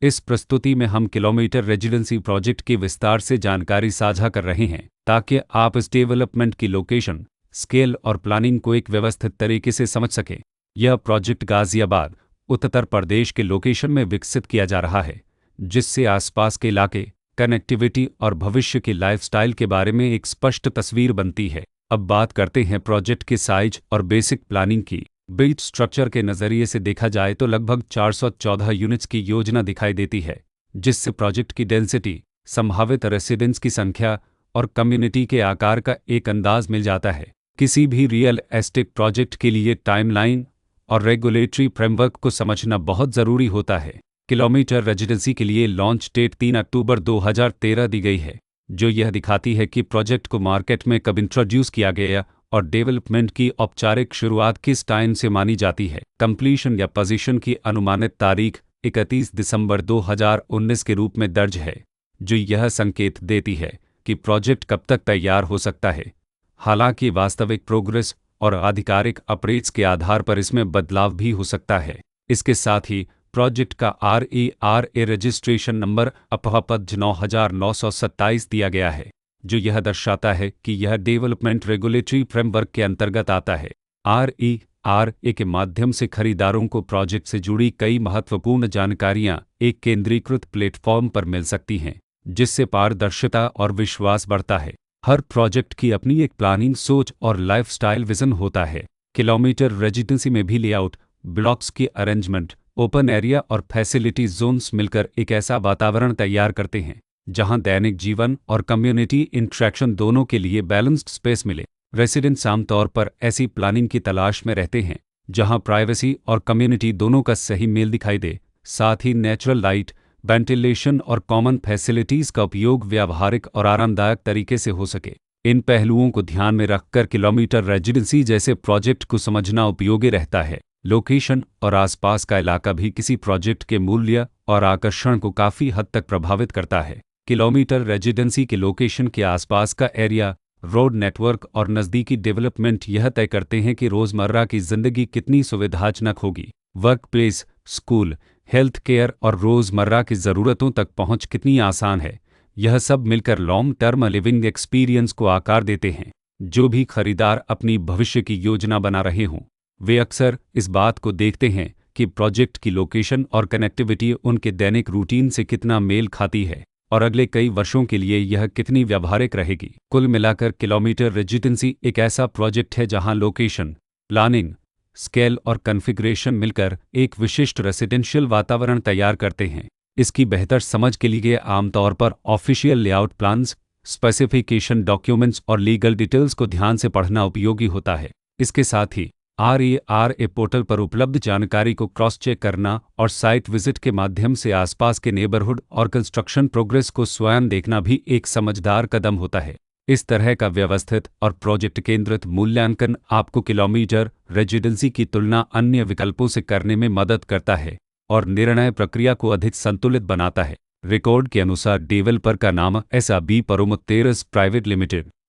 इस प्रस्तुति में हम किलोमीटर रेजिडेंसी प्रोजेक्ट की विस्तार से जानकारी साझा कर रहे हैं ताकि आप इस डेवलपमेंट की लोकेशन, स्केल और प्लानिंग को एक व्यवस्थित तरीके से समझ सकें। यह प्रोजेक्ट गाजियाबाद, उत्तर प्रदेश के लोकेशन में विकसित किया जा रहा है, जिससे आसपास के इलाके, कनेक्टिविटी और भविष्य के लाइफस्टाइल के बारे में एक स्पष्ट तस्वीर बनती है। अब बात करते हैं प्रोजेक्ट के साइज और बेसिक प्लानिंग की। बिल्ट स्ट्रक्चर के नज़रिए से देखा जाए तो लगभग 414 यूनिट्स की योजना दिखाई देती है, जिससे प्रोजेक्ट की डेंसिटी, संभावित रेसिडेंट्स की संख्या और कम्युनिटी के आकार का एक अंदाज मिल जाता है। किसी भी रियल एस्टेट प्रोजेक्ट के लिए टाइमलाइन और रेगुलेटरी फ्रेमवर्क को समझना बहुत ज़रूरी होता है। किलोमीटर रेजिडेंसी के लिए लॉन्च डेट 3 अक्टूबर 2013 दी गई है, जो यह दिखाती है कि प्रोजेक्ट को मार्केट में कब इंट्रोड्यूस किया गया और डेवलपमेंट की औपचारिक शुरुआत किस टाइम से मानी जाती है। कंप्लीशन या पोजीशन की अनुमानित तारीख 31 दिसंबर 2019 के रूप में दर्ज है, जो यह संकेत देती है कि प्रोजेक्ट कब तक तैयार हो सकता है। हालांकि वास्तविक प्रोग्रेस और आधिकारिक अपडेट्स के आधार पर इसमें बदलाव भी हो सकता है। इसके साथ ही प्रोजेक्ट का RERA रजिस्ट्रेशन नंबर अपवापद 9927 दिया गया है, जो यह दर्शाता है कि यह डेवलपमेंट रेगुलेटरी फ्रेमवर्क के अंतर्गत आता है। RERA के माध्यम से खरीदारों को प्रोजेक्ट से जुड़ी कई महत्वपूर्ण जानकारियां एक केंद्रीकृत प्लेटफॉर्म पर मिल सकती हैं, जिससे पारदर्शिता और विश्वास बढ़ता है। हर प्रोजेक्ट की अपनी एक प्लानिंग सोच और लाइफस्टाइल विजन होता है। किलोमीटर रेजिडेंसी में भी लेआउट, ब्लॉक्स की अरेंजमेंट, ओपन एरिया और फैसिलिटी जोन्स मिलकर एक ऐसा वातावरण तैयार करते हैं जहां दैनिक जीवन और कम्युनिटी इंटरेक्शन दोनों के लिए बैलेंस्ड स्पेस मिले। रेसिडेंट्स आमतौर पर ऐसी प्लानिंग की तलाश में रहते हैं जहां प्राइवेसी और कम्युनिटी दोनों का सही मेल दिखाई दे। साथ ही नेचुरल लाइट, वेंटिलेशन और कॉमन फैसिलिटीज़ का उपयोग व्यावहारिक और आरामदायक तरीके से हो सके। इन पहलुओं को ध्यान में रखकर किलोमीटर रेजिडेंसी जैसे प्रोजेक्ट को समझना उपयोगी रहता है। लोकेशन और आसपास का इलाका भी किसी प्रोजेक्ट के मूल्य और आकर्षण को काफ़ी हद तक प्रभावित करता है। किलोमीटर रेजिडेंसी के लोकेशन के आसपास का एरिया, रोड नेटवर्क और नज़दीकी डेवलपमेंट यह तय करते हैं कि रोज़मर्रा की ज़िंदगी कितनी सुविधाजनक होगी। Work place, school, health care और रोज़मर्रा की ज़रूरतों तक पहुंच कितनी आसान है। यह सब मिलकर लॉन्ग टर्म लिविंग एक्सपीरियंस को आकार देते हैं। जो भी खरीदार अपनी भविष्य की योजना बना रहे हों, वे अक्सर इस बात को देखते हैं कि प्रोजेक्ट की लोकेशन और कनेक्टिविटी उनके दैनिक रूटीन से कितना मेल खाती है और अगले कई वर्षों के लिए यह कितनी व्यावहारिक रहेगी। कुल मिलाकर किलोमीटर रेजिडेंसी एक ऐसा प्रोजेक्ट है जहां लोकेशन, प्लानिंग, स्केल और कॉन्फ़िगरेशन मिलकर एक विशिष्ट रेसिडेंशियल वातावरण तैयार करते हैं। इसकी बेहतर समझ के लिए आमतौर पर official layout plans, specification documents और लीगल डिटेल्स को ध्यान से पढ़ना उपयोगी होता है। इसके साथ ही RERA पोर्टल पर उपलब्ध जानकारी को क्रॉस चेक करना और साइट विजिट के माध्यम से आसपास के नेबरहुड और कंस्ट्रक्शन प्रोग्रेस को स्वयं देखना भी एक समझदार कदम होता है। इस तरह का व्यवस्थित और प्रोजेक्ट केंद्रित मूल्यांकन आपको किलोमीटर रेजिडेंसी की तुलना अन्य विकल्पों से करने में मदद करता है और निर्णय प्रक्रिया को अधिक संतुलित बनाता है। रिकॉर्ड के अनुसार डेवलपर का नाम SRB Promoteers प्राइवेट लिमिटेड